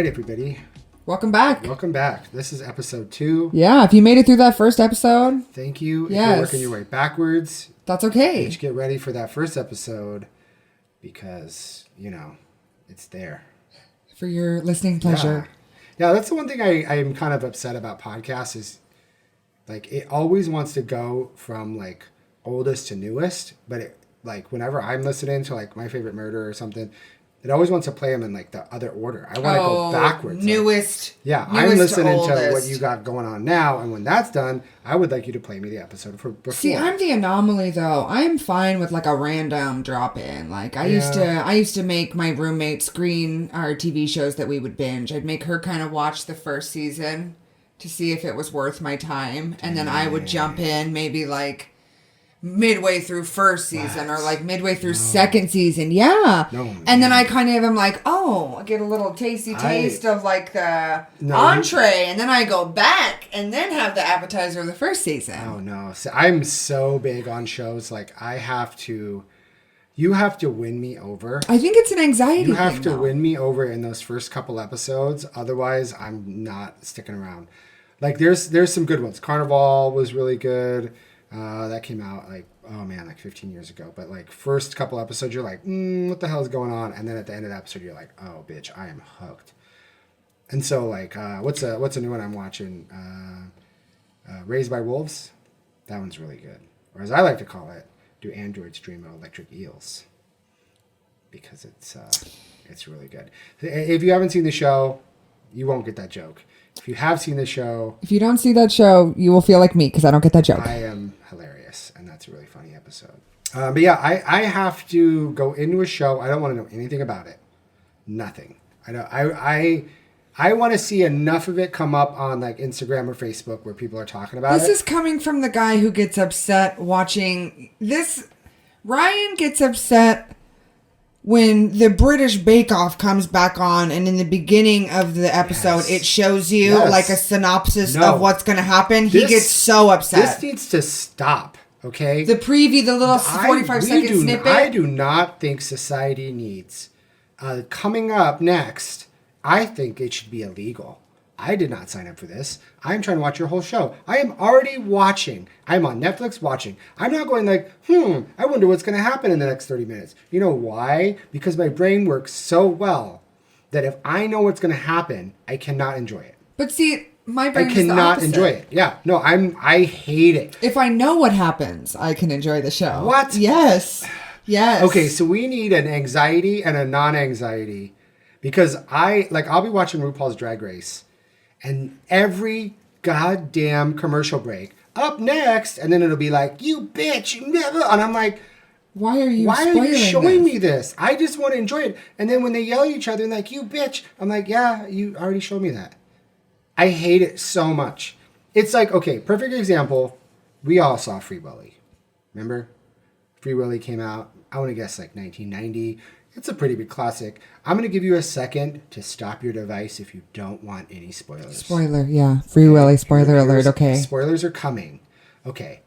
right, everybody. Welcome back. Welcome back. This is episode 2. Yeah, if you made it through that first episode, thank you. Yes. If you're working your way backwards, that's okay. just get ready for that first episode because, it's there. For your listening pleasure. Yeah, that's the one thing I'm kind of upset about podcasts is, like, it always wants to go from, like, oldest to newest, but, it, like, whenever I'm listening to, like, My Favorite Murder or something, it always wants to play them in, like, the other order. I want to go backwards. Newest. Like, newest I'm listening to what you got going on now, and when that's done, I would like you to play me the episode for before. See, I'm the anomaly though. I'm fine with like a random drop in. Like I used to make my roommate screen our TV shows that we would binge. I'd make her kind of watch the first season to see if it was worth my time, and then I would jump in maybe like midway through first season or like midway through second season. Yeah. And then I kind of am like, I get a little tasty taste of like the entree, and then I go back and then have the appetizer of the first season. Oh no. See, I'm so big on shows. Like you have to win me over. I think it's an anxiety thing. You have to win me over in those first couple episodes. Otherwise, I'm not sticking around. Like there's some good ones. Carnival was really good. That came out like 15 years ago. But like first couple episodes, you're like, what the hell is going on? And then at the end of the episode, you're like, oh, bitch, I am hooked. And so like, what's a new one I'm watching? Raised by Wolves. That one's really good. Or as I like to call it, Do Androids Dream of Electric Eels? Because it's really good. If you haven't seen the show, you won't get that joke. If you have seen the show... If you don't see that show, you will feel like me, because I don't get that joke. I am hilarious, and that's a really funny episode. But yeah, I have to go into a show. I don't want to know anything about it. Nothing. I want to see enough of it come up on like Instagram or Facebook where people are talking about it. This is coming from the guy who gets upset watching... Ryan gets upset when the British Bake Off comes back on, and in the beginning of the episode, it shows you like a synopsis of what's going to happen. He gets so upset. This needs to stop, okay? The preview, the little 45-second snippet. I do not think society needs. Coming up next, I think it should be illegal. I did not sign up for this. I'm trying to watch your whole show. I am already watching. I'm on Netflix watching. I'm not going like, I wonder what's going to happen in the next 30 minutes. You know why? Because my brain works so well that if I know what's going to happen, I cannot enjoy it. But see, my brain I cannot enjoy it. Yeah. No, I hate it. If I know what happens, I can enjoy the show. What? Yes. Yes. Okay, so we need an anxiety and a non-anxiety, because I'll be watching RuPaul's Drag Race, and every goddamn commercial break, up next, and then it'll be like, you bitch, never. And I'm like, why are you showing me this? I just want to enjoy it. And then when they yell at each other and like, you bitch, I'm like, yeah, you already showed me that. I hate it so much. It's like, okay, perfect example. We all saw Free Willy. Remember? Free Willy came out, I want to guess like 1990. It's a pretty big classic. I'm going to give you a second to stop your device if you don't want any spoilers. Spoiler, yeah. Free Willy, spoiler alert, okay. Spoilers are coming. Okay.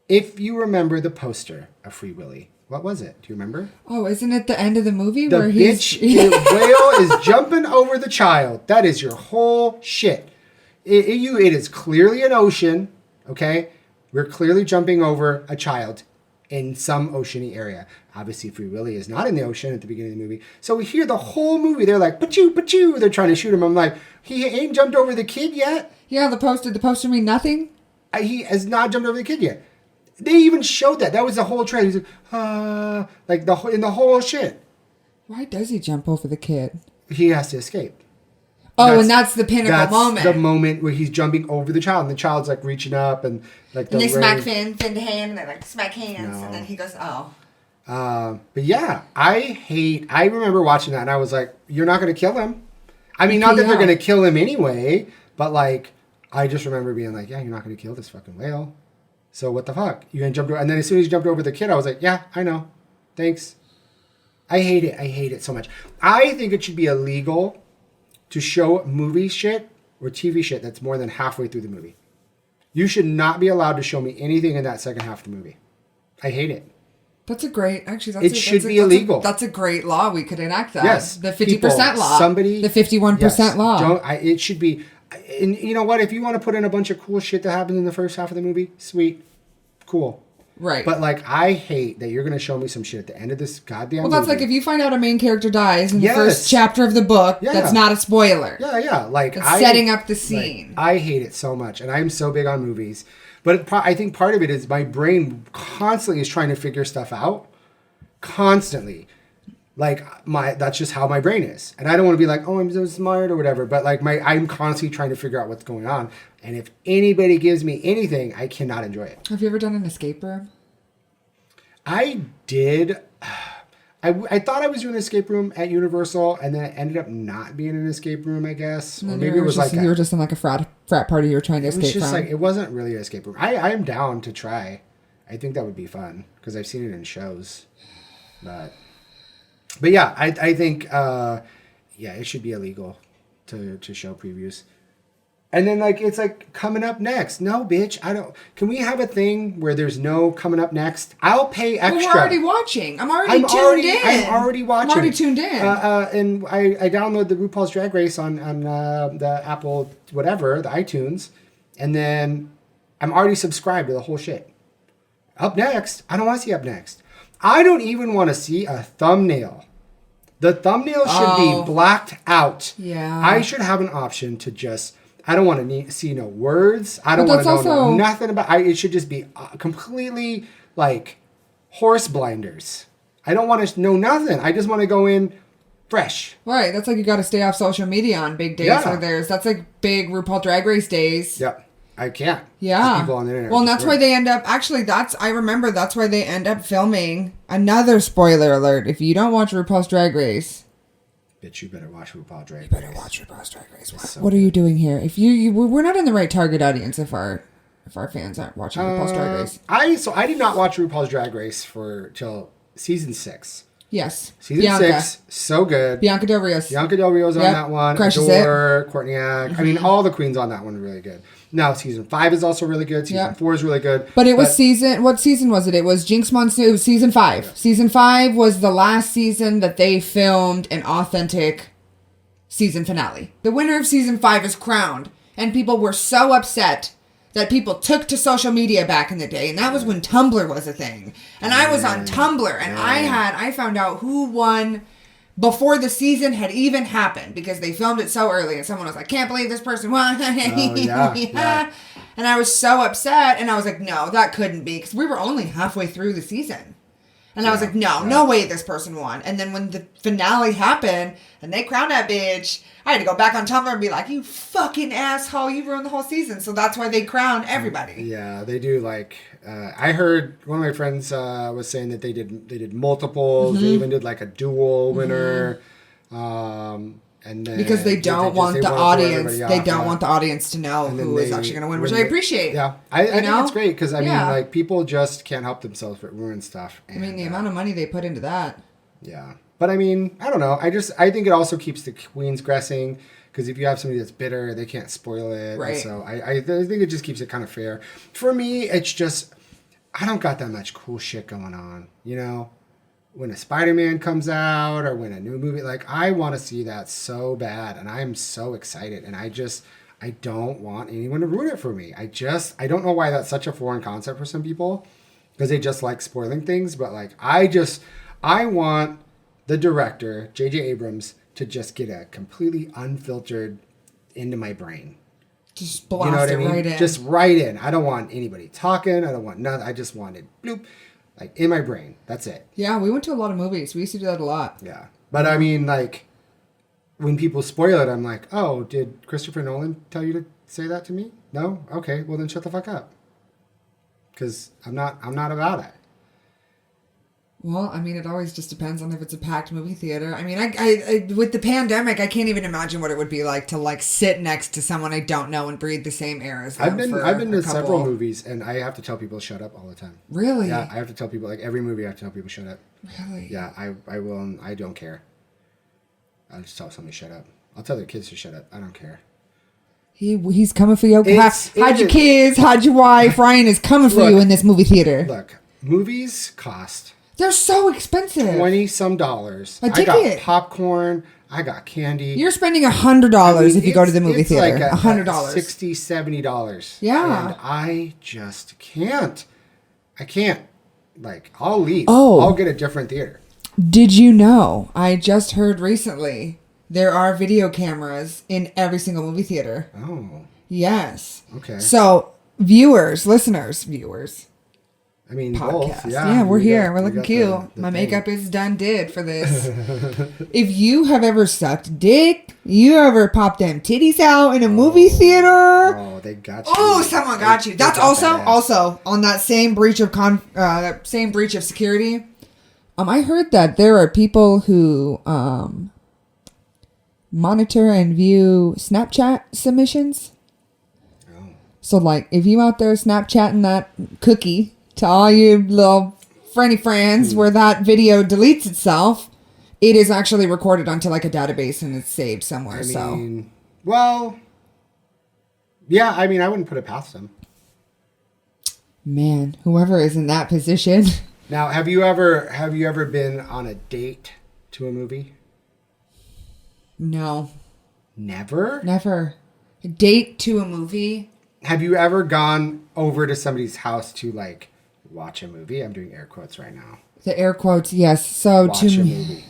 If you remember the poster of Free Willy, what was it? Do you remember? Oh, isn't it the end of the movie the where the whale is jumping over the child. That is your whole shit. It is clearly an ocean, okay? We're clearly jumping over a child in some oceany area. Obviously, Free Willy is not in the ocean at the beginning of the movie. So we hear the whole movie. They're like, pachoo, pachoo. They're trying to shoot him. I'm like, he ain't jumped over the kid yet. Yeah, the poster mean nothing? He has not jumped over the kid yet. They even showed that. That was the whole trailer. He's like, in the whole shit. Why does he jump over the kid? He has to escape. Oh, and that's the pinnacle moment. That's the moment where he's jumping over the child, and the child's like reaching up, and like and they smack fin to hand, and they like smack hands, and then he goes, oh. But yeah, I remember watching that, and I was like, you're not going to kill him. I mean, not that they're going to kill him anyway, but like, I just remember being like, yeah, you're not going to kill this fucking whale. So what the fuck? You're going to jump over, and then as soon as he jumped over the kid, I was like, yeah, I know. Thanks. I hate it. I hate it so much. I think it should be illegal to show movie shit or TV shit that's more than halfway through the movie. You should not be allowed to show me anything in that second half of the movie. I hate it. That's a great, actually, It should be illegal. That's a great law. We could enact that. Yes. The 50% law. The 51% law. It should be. And you know what? If you want to put in a bunch of cool shit that happens in the first half of the movie, sweet. Cool. Right. But like, I hate that you're going to show me some shit at the end of this goddamn movie. Well, that's like if you find out a main character dies in the first chapter of the book, that's not a spoiler. Yeah. Like, it's setting up the scene. Like, I hate it so much. And I'm so big on movies. But I think part of it is my brain constantly is trying to figure stuff out. Constantly. Like, that's just how my brain is. And I don't want to be like, oh, I'm so smart or whatever. But like, I'm constantly trying to figure out what's going on. And if anybody gives me anything, I cannot enjoy it. Have you ever done an escape room? I did. I thought I was doing an escape room at Universal, and then it ended up not being an escape room, I guess. Or maybe it was like you were just in like a frat party you were trying to escape from. It was just like, it wasn't really an escape room. I am down to try. I think that would be fun because I've seen it in shows. But yeah, I think it should be illegal to show previews. And then like it's like coming up next. No, bitch, I don't. Can we have a thing where there's no coming up next? I'll pay extra. Well, we're already watching. I'm already tuned in. I'm already watching. I'm already tuned in. And I download the RuPaul's Drag Race on the Apple whatever, the iTunes, and then I'm already subscribed to the whole shit. Up next, I don't want to see up next. I don't even want to see a thumbnail. The thumbnail should be blacked out. Yeah. I should have an option to just. I don't want to see no words. I don't want to know nothing about. It should just be completely like horse blinders. I don't want to know nothing. I just want to go in fresh. Right. That's like you got to stay off social media on big days where that's like big RuPaul Drag Race days. Yep. I can't. Yeah. People on the internet. Well, and that's why they end up. Actually, I remember that's why they end up filming another spoiler alert. If you don't watch RuPaul's Drag Race. Bitch, you better watch RuPaul Drag Race. You better watch RuPaul's Drag Race. What are you doing here? If we're not in the right target audience if our fans aren't watching RuPaul's Drag Race. I did not watch RuPaul's Drag Race till season 6. Yes. Season 6, so good. Bianca Del Rio's on that one. Crushes Adore, Courtney-Act. Mm-hmm. I mean, all the queens on that one are really good. Now, season 5 is also really good. Season 4 is really good. But it was what season was it? It was Jinx Monsoon. It was season 5. Yeah. Season 5 was the last season that they filmed an authentic season finale. The winner of season 5 is crowned. And people were so upset that people took to social media back in the day. And that was when Tumblr was a thing. And I was on Tumblr. And I found out who won before the season had even happened because they filmed it so early. And someone was like, can't believe this person won. Yeah. And I was so upset. And I was like, no, that couldn't be. Because we were only halfway through the season. And I was like, no way this person won. And then when the finale happened and they crowned that bitch, I had to go back on Tumblr and be like, you fucking asshole, you ruined the whole season. So that's why they crowned everybody. Yeah, they do like, I heard one of my friends was saying that they did multiples. Mm-hmm. They even did like a dual winner. And then because they don't want the audience. They don't want the audience to know who is actually going to win, which I appreciate. Yeah, I think it's great because I mean, like people just can't help themselves but ruin stuff. And, I mean, the amount of money they put into that. Yeah, but I mean, I don't know. I think it also keeps the queens guessing because if you have somebody that's bitter, they can't spoil it. Right. So I think it just keeps it kind of fair. For me, it's just I don't got that much cool shit going on, you know. When a Spider-Man comes out or when a new movie, like I want to see that so bad and I'm so excited and I don't want anyone to ruin it for me. I don't know why that's such a foreign concept for some people because they just like spoiling things. But like, I want the director, J.J. Abrams, to just get a completely unfiltered into my brain. Just blast it right in. Just right in. I don't want anybody talking. I don't want nothing. I just want it bloop. Like, in my brain. That's it. Yeah, we went to a lot of movies. We used to do that a lot. Yeah. But, I mean, like, when people spoil it, I'm like, oh, did Christopher Nolan tell you to say that to me? No? Okay, well, then shut the fuck up. Because I'm not about it. Well, I mean, it always just depends on if it's a packed movie theater. I mean, I with the pandemic, I can't even imagine what it would be like to like sit next to someone I don't know and breathe the same air as them. I've been to several movies, and I have to tell people to shut up all the time. Really? Yeah, I have to tell people like every movie. I have to tell people to shut up. Really? Yeah, I will. And I don't care. I'll just tell somebody to shut up. I'll tell their kids to shut up. I don't care. He's coming for you. Hide your kids. Hide your wife. Ryan is coming for you in this movie theater. Look, movies cost. They're so expensive. $20-some dollars. A I ticket. got popcorn. I got candy. You're spending $100 if you go to the movie it's theater. Like $100. $60, $70. Yeah. And I just can't. I can't. Like, I'll leave. Oh. I'll get a different theater. Did you know? I just heard recently there are video cameras in every single movie theater. Oh. Yes. Okay. So, viewers. I mean, Podcast. both. Yeah, we're here. We're we looking got cute. the My thing. makeup is done for this. If you have ever sucked dick, you ever popped them titties out in a movie theater. Oh, they got you. Oh, someone got you. They That's got also that ass. on that same breach of that same breach of security. I heard that there are people who monitor and view Snapchat submissions. Oh. So, like, if you out there Snapchatting that cookie to all you little friends where that video deletes itself, it is actually recorded onto, like, a database and it's saved somewhere. Well, yeah, I mean, I wouldn't put it past them. Man, whoever is in that position. Now, have you ever been on a date to a movie? No. Never? Never. A date to a movie? Have you ever gone over to somebody's house to, like, watch a movie? I'm doing air quotes right now. The air quotes, yes. So Watch a movie.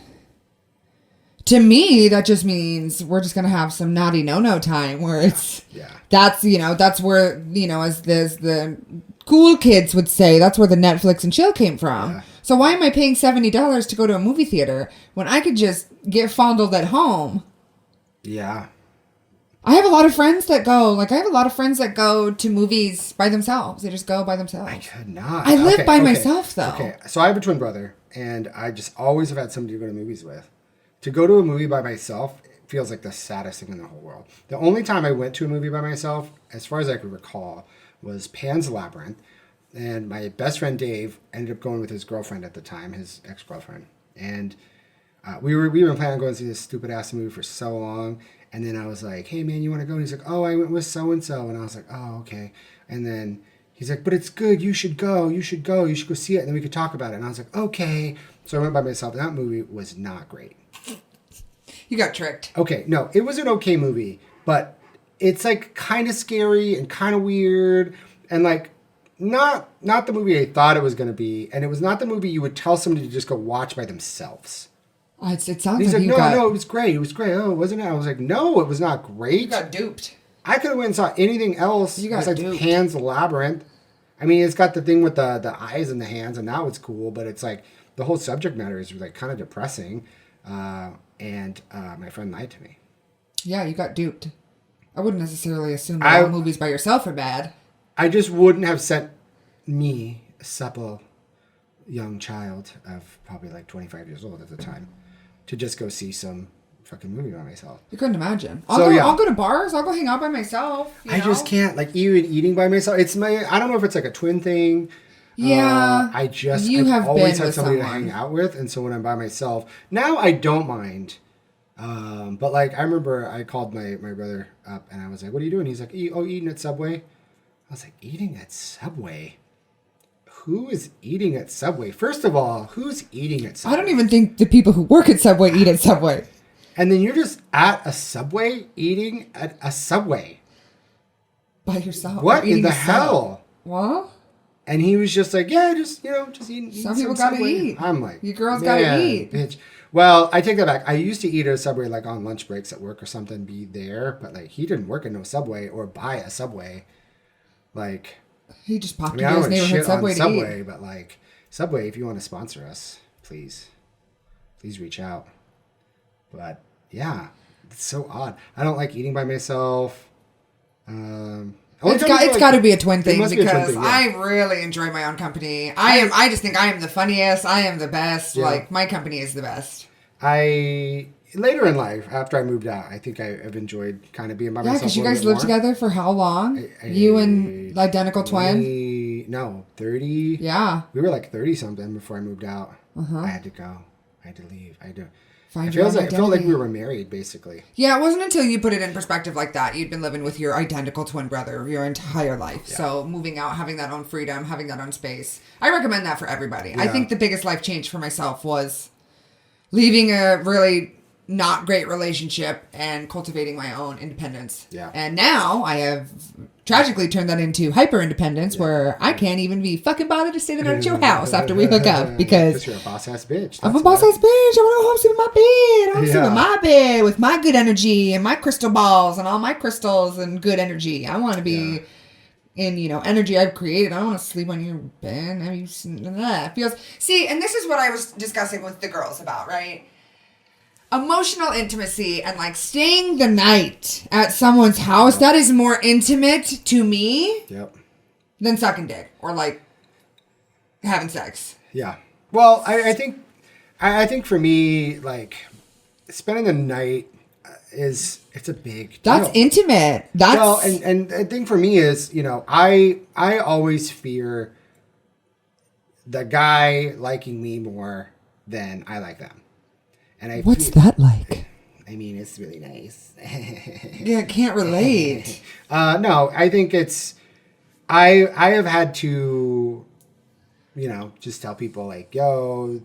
to me, that just means we're just gonna have some naughty no time where it's that's where as the cool kids would say, that's where the Netflix and chill came from. Yeah. So why am I paying $70 to go to a movie theater when I could just get fondled at home? Yeah. I have a lot of friends that go to movies by themselves. They just go by themselves. I could not. I live by myself, though. Okay, so I have a twin brother, and I just always have had somebody to go to movies with. To go to a movie by myself feels like the saddest thing in the whole world. The only time I went to a movie by myself, as far as I could recall, was Pan's Labyrinth. And my best friend Dave ended up going with his girlfriend at the time, his ex-girlfriend. And we were planning on going to see this stupid ass movie for so long. And then I was like, hey man, you want to go? And he's like, oh, I went with so-and-so. And I was like, oh, okay. And then he's like, but it's good. You should go. You should go see it. And then we could talk about it. And I was like, okay. So I went by myself. And that movie was not great. You got tricked. Okay. No, it was an okay movie. But it's like kind of scary and kind of weird. And like not the movie I thought it was going to be. And it was not the movie you would tell somebody to just go watch by themselves. It sounds He's like like, you got... no, it was great. It was great. Oh, wasn't it? I was like, no, it was not great. You got duped. I could have went and saw anything else. You got besides duped. Pan's Labyrinth. I mean, it's got the thing with the eyes and the hands, and that was cool. But it's like the whole subject matter is like kind of depressing. And my friend lied to me. Yeah, you got duped. I wouldn't necessarily assume that all movies by yourself are bad. I just wouldn't have sent me, a supple young child of probably like 25 years old at the time, to just go see some fucking movie by myself. You couldn't imagine. I'll go to bars. I'll go hang out by myself. I just can't. Like, even eating by myself. I don't know if it's like a twin thing. Yeah. I've always had somebody to hang out with. And so when I'm by myself, now I don't mind. But like, I remember I called my brother up and I was like, what are you doing? He's like, eating at Subway. I was like, eating at Subway? Who is eating at Subway? First of all, who's eating at Subway? I don't even think the people who work at Subway eat at Subway. And then you're just at a Subway eating at a Subway. By yourself. What in the hell? What? And he was just like, yeah, just eating Some people gotta Subway. eat. I'm like, you girls gotta eat. Bitch. Well, I take that back. I used to eat at a Subway like on lunch breaks at work or something, be there. But like, he didn't work at no Subway or buy a Subway. Like... He just popped I into don't his want to neighborhood shit Subway on to Subway, eat. but like Subway, if you want to sponsor us, please reach out. But yeah, it's so odd. I don't like eating by myself. It's got to be a twin thing must be a twin because thing, yeah. I really enjoy my own company. I just think I am the funniest. I am the best. Yeah. Like, my company is the best. Later in life, after I moved out, I think I've enjoyed kind of being by Yeah, myself. because you a little guys bit lived more. together for how long? You and the identical twin? No, 30. Yeah. We were like 30 something before I moved out. I had to go. I had to leave. Find It your feels own like it felt like identity. we were married, basically. Yeah, it wasn't until you put it in perspective like that. You'd been living with your identical twin brother your entire life. Yeah. So moving out, having that own freedom, having that own space. I recommend that for everybody. I Yeah. think the biggest life change for myself was leaving a really not great relationship and cultivating my own independence. Yeah. And now I have tragically turned that into hyper independence where I can't even be fucking bothered to stay the night at your house after we hook up because you're a boss ass bitch. I'm a That's boss why. ass bitch. I want to go home sleep in my bed. I want to sleep Yeah. in my bed with my good energy and my crystal balls and all my crystals and good energy. I want to be in, energy I've created. I don't want to sleep on your bed. It feels... See, and this is what I was discussing with the girls about, right? Emotional intimacy and like staying the night at someone's house, that is more intimate to me Yep. than sucking dick or like having sex. Yeah. Well, I think for me, like spending the night it's a big deal. That's intimate. That's Well, and the thing for me is, I always fear the guy liking me more than I like them. And What's that like? I mean, it's really nice. Yeah, I can't relate. No, I think I have had to, just tell people like, yo,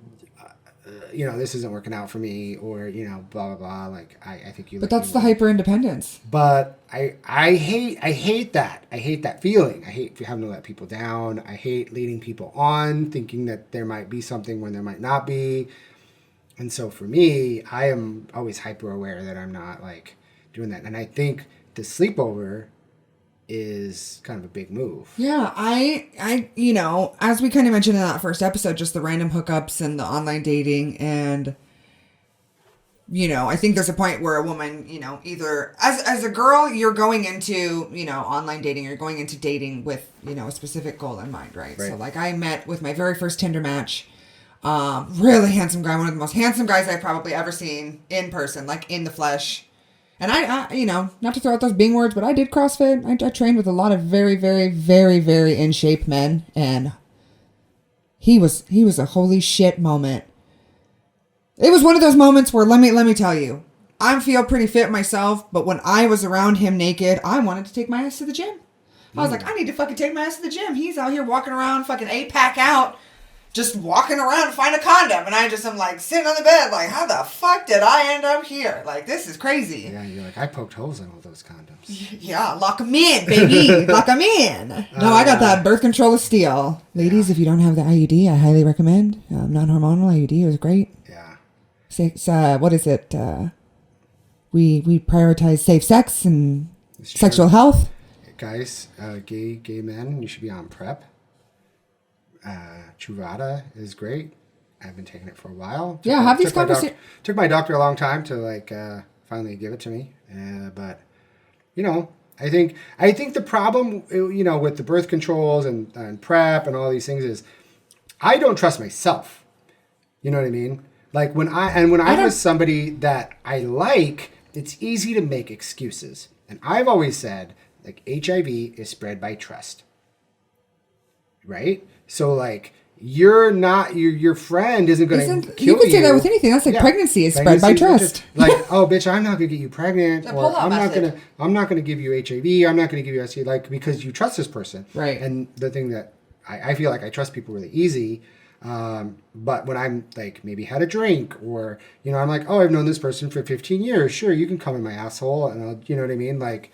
this isn't working out for me, or, blah, blah, blah. Like, I think you. But that's the hyper independence. But I hate that. I hate that feeling. I hate having to let people down. I hate leading people on, thinking that there might be something when there might not be. And so for me, I am always hyper aware that I'm not like doing that. And I think the sleepover is kind of a big move. Yeah, I as we kind of mentioned in that first episode, just the random hookups and the online dating and I think there's a point where a woman, either as a girl, you're going into, online dating, or you're going into dating with, a specific goal in mind, right? So like I met with my very first Tinder match. Really handsome guy, one of the most handsome guys I've probably ever seen in person, like in the flesh. And I not to throw out those Bing words, but I did CrossFit. I trained with a lot of very, very, very, very in shape men, and he was a holy shit moment. It was one of those moments where let me tell you, I feel pretty fit myself, but when I was around him naked, I wanted to take my ass to the gym. I was like, I need to fucking take my ass to the gym. He's out here walking around, fucking 8-pack out. Just walking around to find a condom, and I'm like sitting on the bed like, how the fuck did I end up here? Like, this is crazy. Yeah, you're like, I poked holes in all those condoms. Yeah, lock them in, baby. Lock them in. No, I got that birth control of steel. Ladies, if you don't have the IUD, I highly recommend. Non-hormonal IUD is great. Yeah. What is it? We prioritize safe sex and sexual health. Guys, gay men, you should be on PrEP. Truvada is great. I've been taking it for a while. Have these conversations. Took my doctor a long time to finally give it to me. But I think the problem with the birth controls and PrEP and all these things is I don't trust myself. You know what I mean? Like when I'm with somebody that I like, it's easy to make excuses. And I've always said like HIV is spread by trust. Right? So like you're not your friend isn't going to kill you. You could say that with anything. That's like pregnancy is spread by trust. Like, oh bitch, I'm not going to get you pregnant, The or pull-out I'm not going to give you HIV. I'm not going to give you STD, like because you trust this person. Right. And the thing that I feel like I trust people really easy. But when I'm like maybe had a drink or I'm like, oh, I've known this person for 15 years. Sure, you can come in my asshole, and I'll, you know what I mean, like,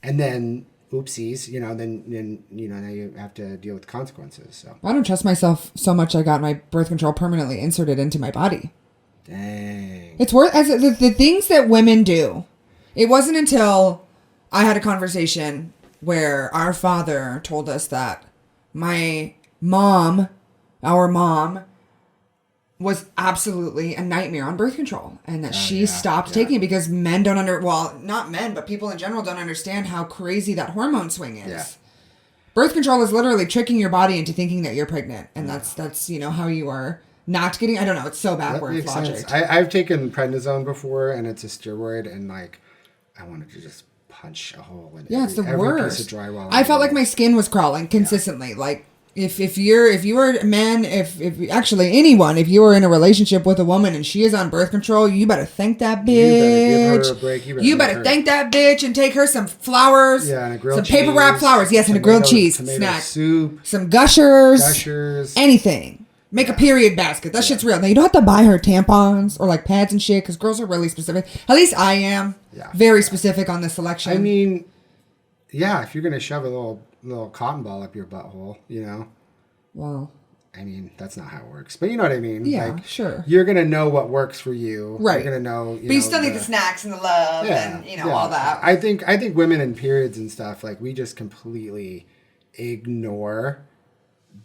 and then. Oopsies, then now you have to deal with the consequences. So I don't trust myself so much. I got my birth control permanently inserted into my body. Dang. It's worth as the things that women do. It wasn't until I had a conversation where our father told us that our mom, was absolutely a nightmare on birth control, and that she stopped taking it because men don't not men, but people in general don't understand how crazy that hormone swing is. Yeah. Birth control is literally tricking your body into thinking that you're pregnant, and that's how you are not getting. I don't know. It's so backwards logic. I've taken prednisone before, and it's a steroid, and like I wanted to just punch a hole in it's the every worst. piece of drywall. I felt like my skin was crawling consistently, like. If you are a man, if actually anyone, if you are in a relationship with a woman and she is on birth control, you better thank that bitch. You better give her a break. You better thank that bitch and take her some flowers. Yeah, and a grilled some cheese. paper wrap flowers. Yes, and a grilled cheese snack. Soup. Some gushers. Anything. Make a period basket. That shit's real. Now, you don't have to buy her tampons or like pads and shit because girls are really specific. At least I am. Yeah. Very specific on the selection. I mean, yeah, if you're going to shove a little cotton ball up your butthole, you know. Well, I mean, that's not how it works. But you know what I mean? Yeah, like, sure. You're going to know what works for you. Right. You're going to know, but you still need the snacks and the love and, all that. I think women in periods and stuff, like, we just completely ignore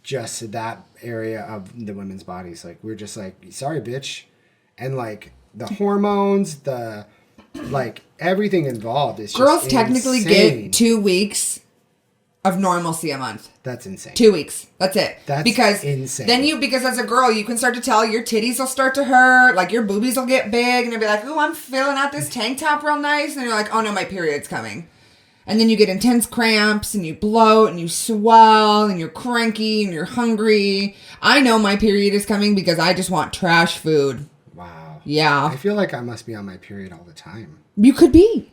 just that area of the women's bodies. Like, we're just like, sorry, bitch. And, like, the hormones, like, everything involved is just girls technically insane. get 2 weeks of normalcy a month. That's insane. 2 weeks. That's it. That's because insane. Then because as a girl, you can start to tell your titties will start to hurt, like your boobies will get big, and you'll be like, ooh, I'm filling out this tank top real nice. And you're like, oh no, my period's coming. And then you get intense cramps, and you bloat, and you swell, and you're cranky, and you're hungry. I know my period is coming because I just want trash food. Wow. Yeah. I feel like I must be on my period all the time. You could be.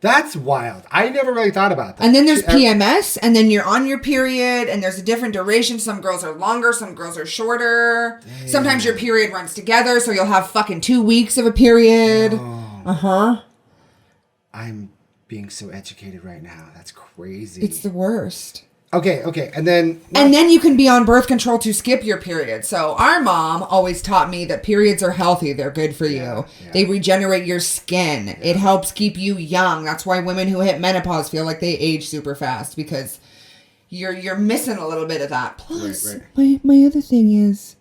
That's wild. I never really thought about that. And then there's PMS, and then you're on your period, and there's a different duration. Some girls are longer, some girls are shorter. Damn. Sometimes your period runs together, so you'll have fucking 2 weeks of a period. Oh. Uh-huh. I'm being so educated right now. That's crazy. It's the worst. Okay. And then you can be on birth control to skip your period. So our mom always taught me that periods are healthy. They're good for you. Yeah. They regenerate your skin. Yeah. It helps keep you young. That's why women who hit menopause feel like they age super fast, because you're missing a little bit of that. Plus, my other thing is,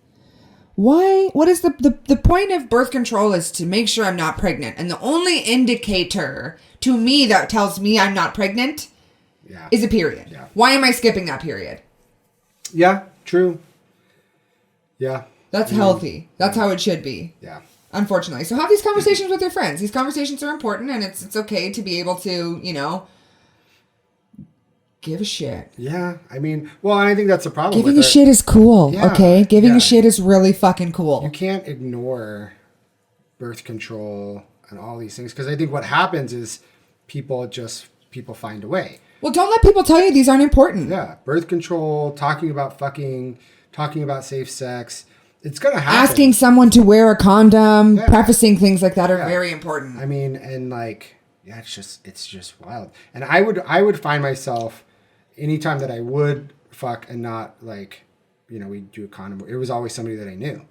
what is the point of birth control is to make sure I'm not pregnant. And the only indicator to me that tells me I'm not pregnant is a period. Yeah. Why am I skipping that period? Yeah, true. Yeah. That's healthy. That's how it should be. Yeah. Unfortunately. So have these conversations with your friends. These conversations are important, and it's okay to be able to, give a shit. Yeah. I mean, well, and I think that's the problem. Giving a shit is cool, okay? Giving a shit is really fucking cool. You can't ignore birth control and all these things, because I think what happens is people find a way. Well, don't let people tell you these aren't important. Yeah. Birth control, talking about fucking, talking about safe sex. It's going to happen. Asking someone to wear a condom, prefacing things like that are very important. I mean, and like, yeah, it's just wild. And I would find myself, anytime that I would fuck and not like, we do a condom, it was always somebody that I knew.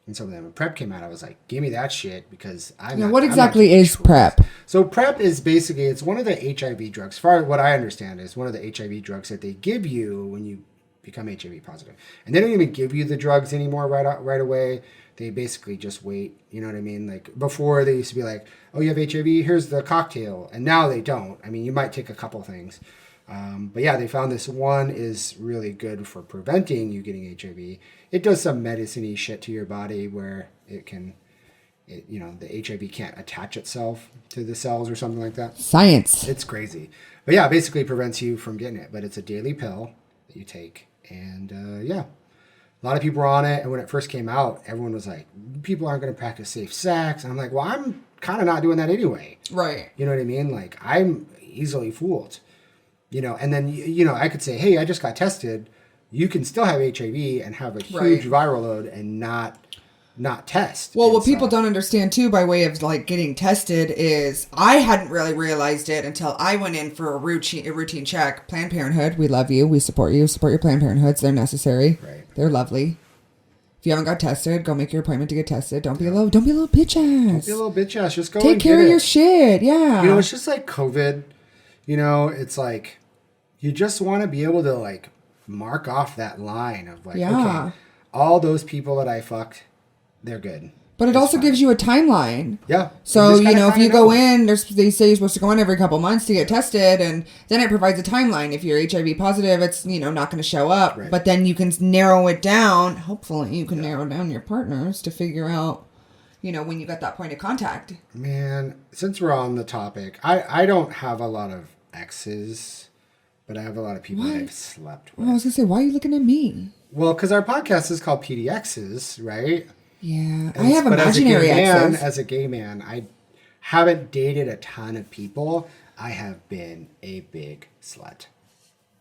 And so when PrEP came out, I was like, give me that shit, because what exactly is PrEP? So PrEP is basically, it's one of the HIV drugs. As far as what I understand, is one of the HIV drugs that they give you when you become HIV positive. And they don't even give you the drugs anymore right away. They basically just wait. You know what I mean? Like, before they used to be like, oh, you have HIV? Here's the cocktail. And now they don't. I mean, you might take a couple things. But yeah, they found this one is really good for preventing you getting HIV. It does some medicine-y shit to your body where the HIV can't attach itself to the cells or something like that. Science. It's crazy. But yeah, basically prevents you from getting it. But it's a daily pill that you take. And a lot of people were on it. And when it first came out, everyone was like, people aren't going to practice safe sex. And I'm like, well, I'm kind of not doing that anyway. Right. You know what I mean? Like, I'm easily fooled. And then, I could say, hey, I just got tested. You can still have HIV and have a huge viral load and not test. Well, what people don't understand, too, by way of, like, getting tested is I hadn't really realized it until I went in for a routine check. Planned Parenthood, we love you. We support you. Support your Planned Parenthoods. They're necessary. Right. They're lovely. If you haven't got tested, go make your appointment to get tested. Don't be a little bitch ass. Don't be a little bitch ass. Just go take care of your shit. Yeah. It's just like COVID. It's like you just want to be able to, like, mark off that line of, like, okay, all those people that I fucked, they're good. But it also gives you a timeline. Yeah. So, if you go in, they say you're supposed to go in every couple months to get tested, and then it provides a timeline. If you're HIV positive, it's, not going to show up. Right. But then you can narrow it down. Hopefully, you can narrow down your partners to figure out, when you got that point of contact. Man, since we're on the topic, I don't have a lot of exes, but I have a lot of people that I've slept with. Well, I was gonna say, why are you looking at me? Well, because our podcast is called pdExes, right? Yeah, I have imaginary exes. As a gay man, I haven't dated a ton of people. I have been a big slut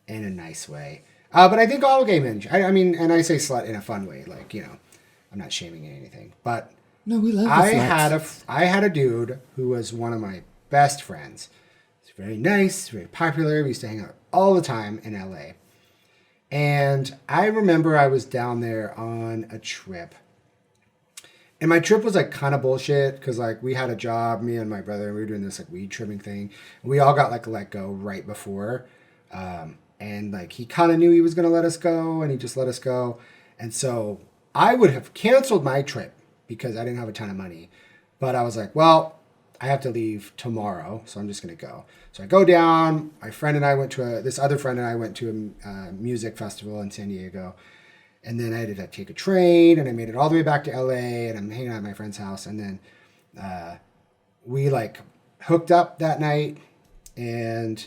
in a nice way. But I think all gay men, I mean, and I say slut in a fun way, like, you know, I'm not shaming anything. But no, we love the I had a dude who was one of my best friends. He's very nice, very popular. We used to hang out all the time in LA. And I remember I was down there on a trip. And my trip was like kind of bullshit because like we had a job, me and my brother, and we were doing this like weed trimming thing. And we all got like let go right before. And like he kind of knew he was going to let us go and he just let us go. And so I would have canceled my trip because I didn't have a ton of money. But I was like, well, I have to leave tomorrow, so I'm just going to go. So I go down. My friend and I went to this other friend and I went to a music festival in San Diego. And then I had to take a train and I made it all the way back to LA and I'm hanging out at my friend's house. And then we like hooked up that night and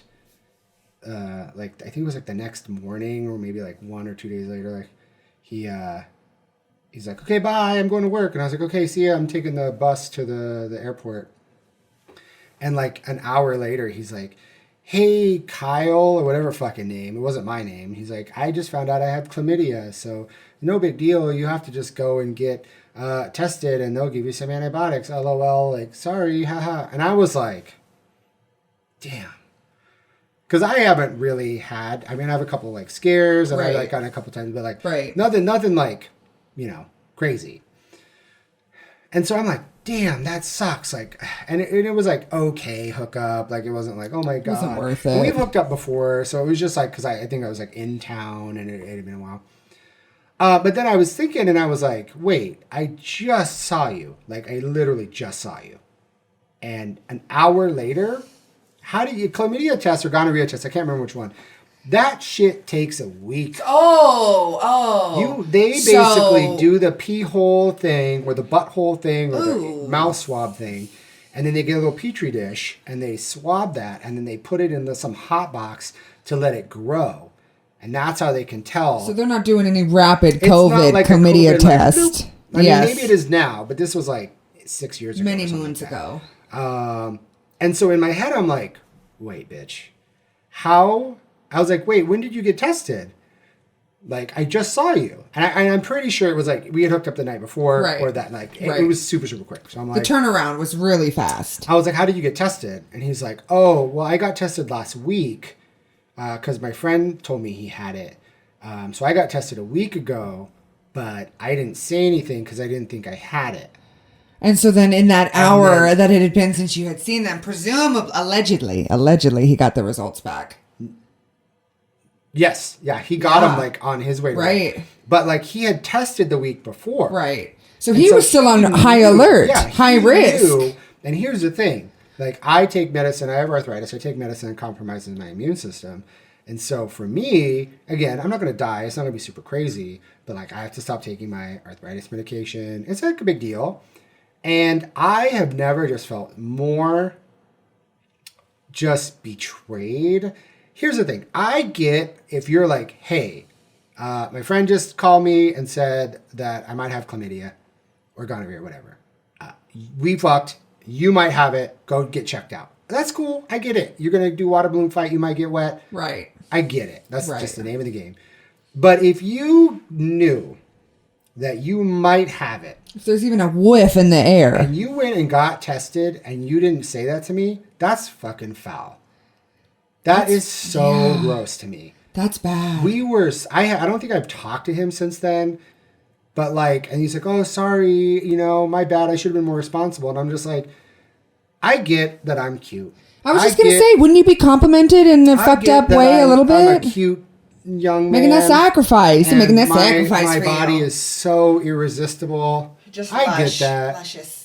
like I think it was like the next morning or maybe like 1 or 2 days later, like he's like, okay, bye, I'm going to work. And I was like, okay, see ya, I'm taking the bus to the airport. And like an hour later, he's like, hey, Kyle, or whatever fucking name. It wasn't my name. He's like, I just found out I have chlamydia, so no big deal. You have to just go and get tested, and they'll give you some antibiotics. LOL, like, sorry, haha. And I was like, damn. Because I haven't really had, I mean, I have a couple like scares, and I like gotten a couple times, but like nothing like, you know, crazy. And so I'm like, damn, that sucks. Like, and it was like, okay, hook up. Like, it wasn't like, oh my God. It wasn't worth it. And we've hooked up before. So it was just like, because I think I was like in town and it had been a while. But then I was thinking and I was like, wait, I just saw you. Like, I literally just saw you. And an hour later, how do you, chlamydia test or gonorrhea test, I can't remember which one. That shit takes a week. They basically do the pee hole thing or the butthole thing or the mouth swab thing. And then they get a little petri dish and they swab that and then they put it in some hot box to let it grow. And that's how they can tell. So they're not doing any rapid COVID like chlamydia test. Like, I mean, maybe it is now, but this was like 6 years ago. Many moons ago. And so in my head, I'm like, wait, bitch. How? I was like, wait, when did you get tested? Like, I just saw you. And I'm pretty sure it was like, we had hooked up the night before or that, like, it was super, super quick. So I'm like, the turnaround was really fast. I was like, how did you get tested? And he's like, oh, well, I got tested last week because my friend told me he had it. So I got tested a week ago, but I didn't say anything because I didn't think I had it. And so then in that hour that it had been since you had seen them, presumably, allegedly, he got the results back. Yes. Yeah. He got him like on his way. Right. But like he had tested the week before. Right. So he was still on high alert, high risk. And here's the thing. Like I take medicine. I have arthritis. I take medicine that compromises my immune system. And so for me, again, I'm not going to die. It's not going to be super crazy. But like I have to stop taking my arthritis medication. It's like a big deal. And I have never just felt more just betrayed. Here's the thing. I get if you're like, hey, my friend just called me and said that I might have chlamydia or gonorrhea or whatever. We fucked. You might have it. Go get checked out. That's cool. I get it. You're going to do water balloon fight. You might get wet. Right. I get it. That's just the name of the game. But if you knew that you might have it. If there's even a whiff in the air. And you went and got tested and you didn't say that to me, that's fucking foul. That is so gross to me. That's bad. I don't think I've talked to him since then, but like, and he's like, oh, sorry, you know, my bad. I should have been more responsible. And I'm just like, I get that I'm cute. I was just going to say, wouldn't you be complimented in a fucked up way a little bit? I'm a cute young man. Making that sacrifice. My for body you. is so irresistible. I get that. Luscious.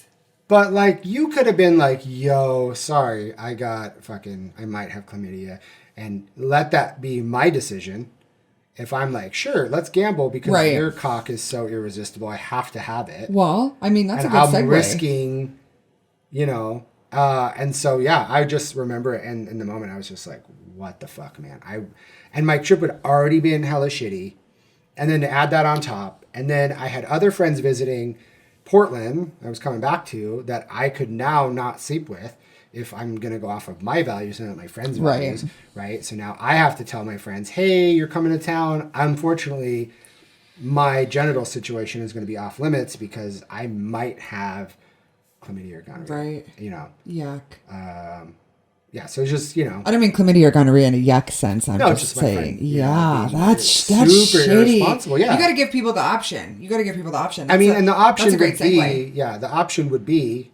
But, like, you could have been like, yo, sorry, I might have chlamydia. And let that be my decision. If I'm like, sure, let's gamble because your cock is so irresistible, I have to have it. Well, I mean, that's and a good segue. I'm risking, you know, And so, yeah, I just remember it. And in the moment, I was just like, what the fuck, man? And my trip had already been hella shitty. And then to add that on top, and then I had other friends visiting Portland, I was coming back to, that I could now not sleep with if I'm going to go off of my values and not my friends' values, right? So now I have to tell my friends, hey, you're coming to town. Unfortunately, my genital situation is going to be off limits because I might have chlamydia or gonorrhea. Right. You know. Yuck. Yeah, so it's just, you know. I don't mean chlamydia or gonorrhea in a yuck sense. I'm just my saying. friend, Yeah, being that's super shitty. irresponsible. Yeah. You got to give people the option. I mean, and the option that's a great would be, segue. the option would be,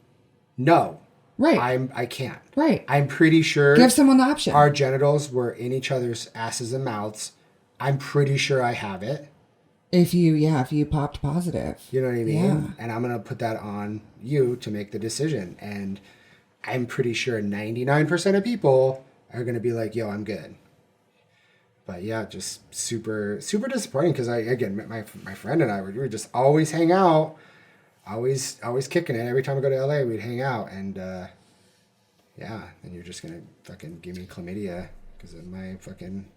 no. Right. I can't. Right. I'm pretty sure. Give someone the option. Our genitals were in each other's asses and mouths. I'm pretty sure I have it. If you popped positive. You know what I mean? Yeah. And I'm going to put that on you to make the decision. And I'm pretty sure 99% of people are going to be like, yo, I'm good. But yeah, just super, super disappointing because my friend and I we would just always hang out, always kicking it. Every time I go to LA, we'd hang out. And yeah, and you're just going to fucking give me chlamydia because of my fucking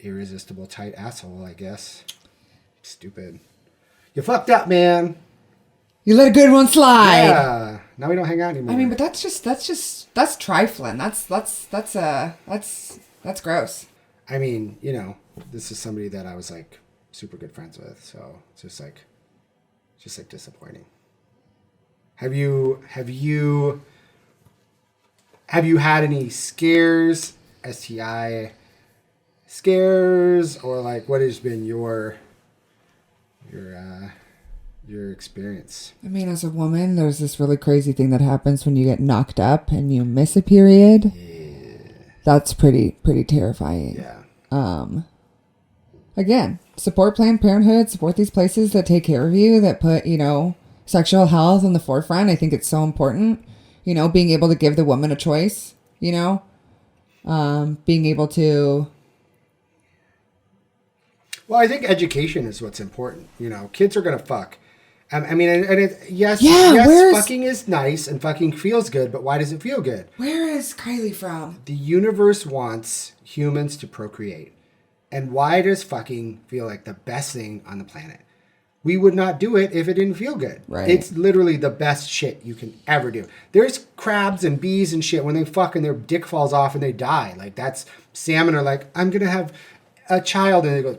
irresistible tight asshole, I guess. Stupid. You fucked up, man. You let a good one slide. Yeah. Now we don't hang out anymore. I mean, but that's trifling. That's gross. I mean, you know, this is somebody that I was like super good friends with, so it's just like disappointing. Have you had any scares, STI scares, or like what has been your experience? I mean, as a woman, there's this really crazy thing that happens when you get knocked up and you miss a period. Yeah. That's pretty terrifying. Yeah. Again, support Planned Parenthood, support these places that take care of you, that put, sexual health in the forefront. I think it's so important, being able to give the woman a choice, being able to. Well, I think education is what's important. Kids are going to fuck. I mean, yes, fucking is nice and fucking feels good, but why does it feel good? Where is Kylie from? The universe wants humans to procreate. And why does fucking feel like the best thing on the planet? We would not do it if it didn't feel good. Right. It's literally the best shit you can ever do. There's crabs and bees and shit when they fuck and their dick falls off and they die. Like that's salmon are like, I'm going to have a child, and they go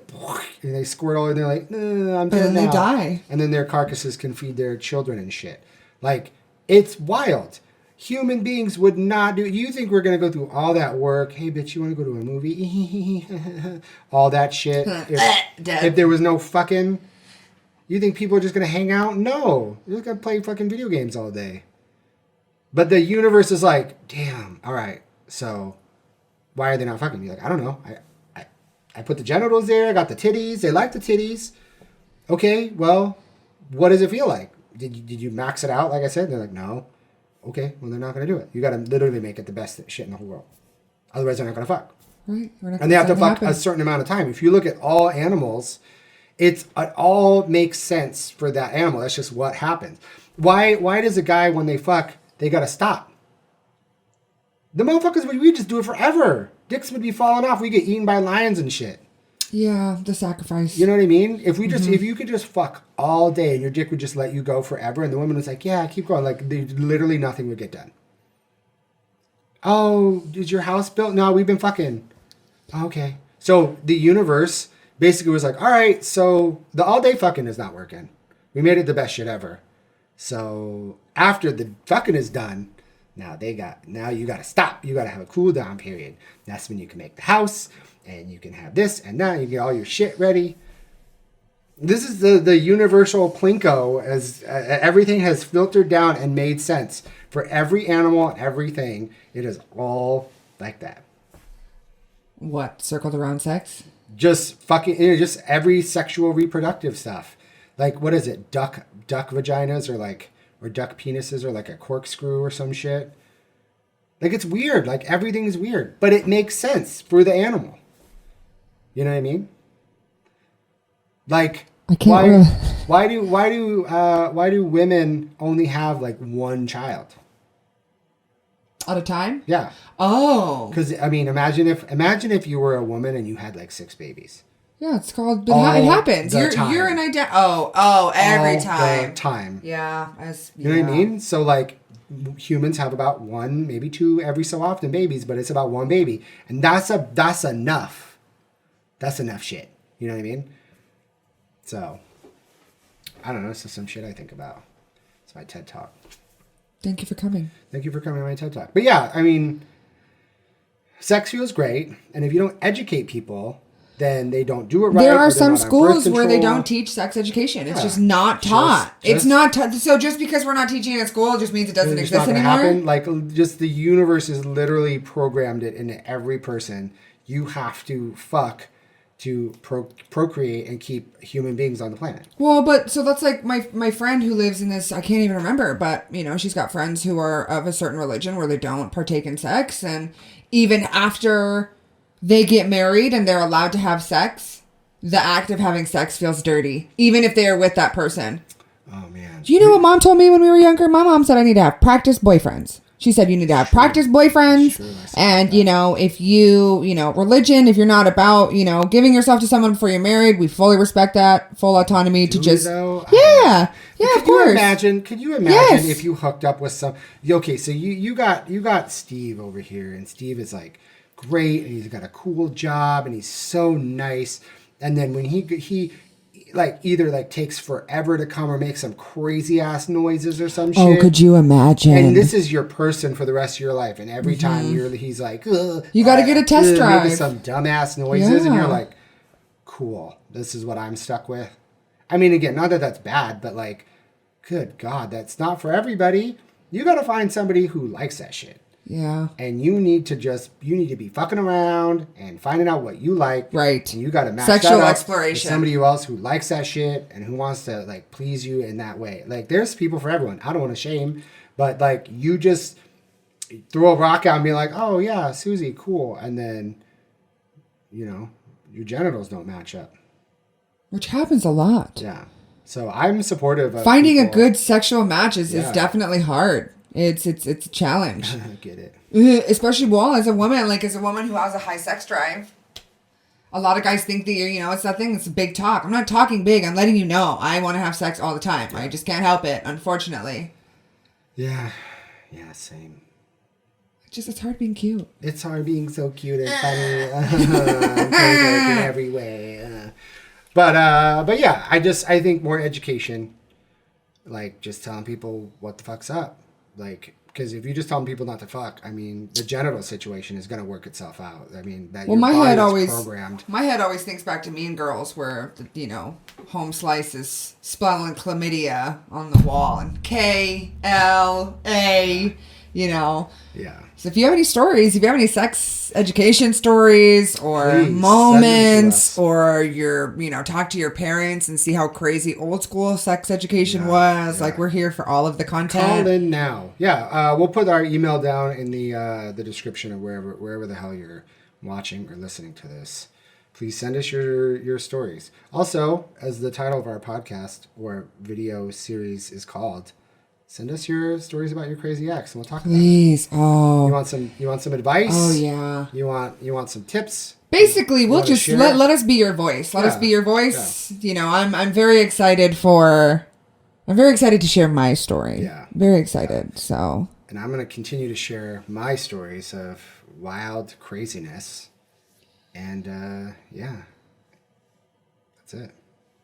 and they squirt all over. They're like, no, I'm dead now. They die, and then their carcasses can feed their children and shit. Like it's wild. Human beings would not do. You think we're gonna go through all that work? Hey, bitch, you want to go to a movie? All that shit. If there was no fucking, you think people are just gonna hang out? No, they're just gonna play fucking video games all day. But the universe is like, damn. All right, so why are they not fucking me? Like I don't know. I put the genitals there. I got the titties. They like the titties. Okay, well, what does it feel like? Did you max it out? Like I said, they're like, no. Okay, well, they're not going to do it. You got to literally make it the best shit in the whole world. Otherwise, they're not going to fuck. Right. And they have to fuck a certain amount of time. If you look at all animals, it all makes sense for that animal. That's just what happens. Why does a guy, when they fuck, they got to stop? The motherfuckers, we just do it forever. Dicks would be falling off. We get eaten by lions and shit. Yeah, the sacrifice. You know what I mean? If you could just fuck all day and your dick would just let you go forever, and the woman was like, yeah, keep going. Like, literally nothing would get done. Oh, is your house built? No, we've been fucking. Okay. So the universe basically was like, all right, so the all day fucking is not working. We made it the best shit ever. So after the fucking is done, now you got to stop. You got to have a cool down period. That's when you can make the house and you can have this and that. You get all your shit ready. This is the universal plinko as everything has filtered down and made sense for every animal and everything. It is all like that. What? Circled around sex? Just fucking, just every sexual reproductive stuff. Like, what is it? Duck vaginas or duck penises or like a corkscrew or some shit. Like it's weird. Like everything's weird, but it makes sense for the animal. You know what I mean? Like why do women only have like one child? At a time? Yeah. Oh. Because, I mean, imagine if you were a woman and you had like 6 babies. Yeah, it's called, but it happens. You're an every all time. The time. Yeah. You know what I mean? So, like, humans have about 1, maybe 2 every so often babies, but it's about 1 baby. And that's enough. That's enough shit. You know what I mean? So, I don't know. This is some shit I think about. It's my TED Talk. Thank you for coming. Thank you for coming to my TED Talk. But yeah, I mean, sex feels great. And if you don't educate people, then they don't do it right. There are some schools where they don't teach sex education. It's just not taught. It's not taught. So just because we're not teaching it at school just means it doesn't exist anymore? Happen. Like, just the universe has literally programmed it into every person. You have to fuck to procreate and keep human beings on the planet. Well, but so that's like my friend who lives in this, I can't even remember, but you know, she's got friends who are of a certain religion where they don't partake in sex, and even after they get married and they're allowed to have sex, the act of having sex feels dirty, even if they are with that person. Oh man. Do you know what mom told me when we were younger? My mom said I need to have practice boyfriends. She said you need to have practice boyfriends, and you know, if you religion, if you're not about giving yourself to someone before you're married, we fully respect that, full autonomy to just of course. Could you imagine if you hooked up with some? Okay, so you got Steve over here, and Steve is like great, and he's got a cool job, and he's so nice, and then when he like either like takes forever to come or make some crazy ass noises or some shit. Oh, could you imagine? And this is your person for the rest of your life. And every time he's like, you got to get a test drive. Making some dumbass noises, and you're like, cool. This is what I'm stuck with. I mean, again, not that that's bad, but like, good God, that's not for everybody. You got to find somebody who likes that shit. Yeah. And you need to be fucking around and finding out what you like. Right. And you got to match sexual that up exploration. With somebody else who likes that shit and who wants to like please you in that way. Like, there's people for everyone. I don't want to shame, but like, you just throw a rock out and be like, oh yeah, Susie, cool. And then, your genitals don't match up. Which happens a lot. Yeah. So I'm supportive of finding a good sexual match is definitely hard. It's a challenge. I get it. Especially as a woman who has a high sex drive. A lot of guys think that it's that thing. It's a big talk. I'm not talking big. I'm letting you know I want to have sex all the time. I just can't help it, unfortunately. Yeah. Yeah, same. It's hard being cute. It's hard being so cute and funny. In every way. But yeah, I think more education, like just telling people what the fuck's up. Like, because if you just tell people not to fuck, I mean, the genital situation is going to work itself out. I mean, that my head always programmed. My head always thinks back to Mean Girls, where home slice is spelling chlamydia on the wall and KLA. Yeah. So if you have any stories, if you have any sex education stories or moments, or you're, talk to your parents and see how crazy old school sex education was. Yeah. Like, we're here for all of the content. Call in now. Yeah. We'll put our email down in the description of wherever the hell you're watching or listening to this. Please send us your stories. Also, as the title of our podcast or video series is called, send us your stories about your crazy ex, and we'll talk about it. Please. Oh. You want some advice? Oh yeah. You want some tips? Basically, we'll just let us be your voice. Let us be your voice. Yeah. I'm very excited to share my story. Yeah. Very excited. So. And I'm going to continue to share my stories of wild craziness. And that's it.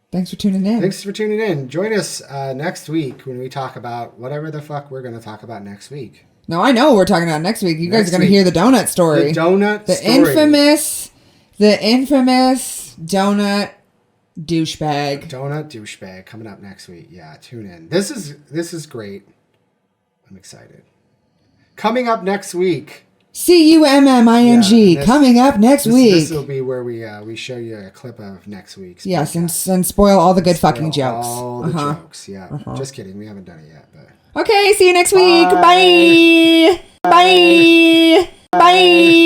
Thanks for tuning in. Join us next week when we talk about whatever the fuck we're going to talk about next week. No, I know what we're talking about next week. You guys are going to hear the donut story. The infamous donut douchebag. Donut douchebag coming up next week. Yeah, tune in. This is great. I'm excited. Coming up next week. CUMMING. Coming up next week. This will be where we show you a clip of next week's. Yes, and spoil all the good fucking jokes. All the jokes, yeah. Just kidding. We haven't done it yet, but. Okay, see you next week. Bye. Bye. Bye.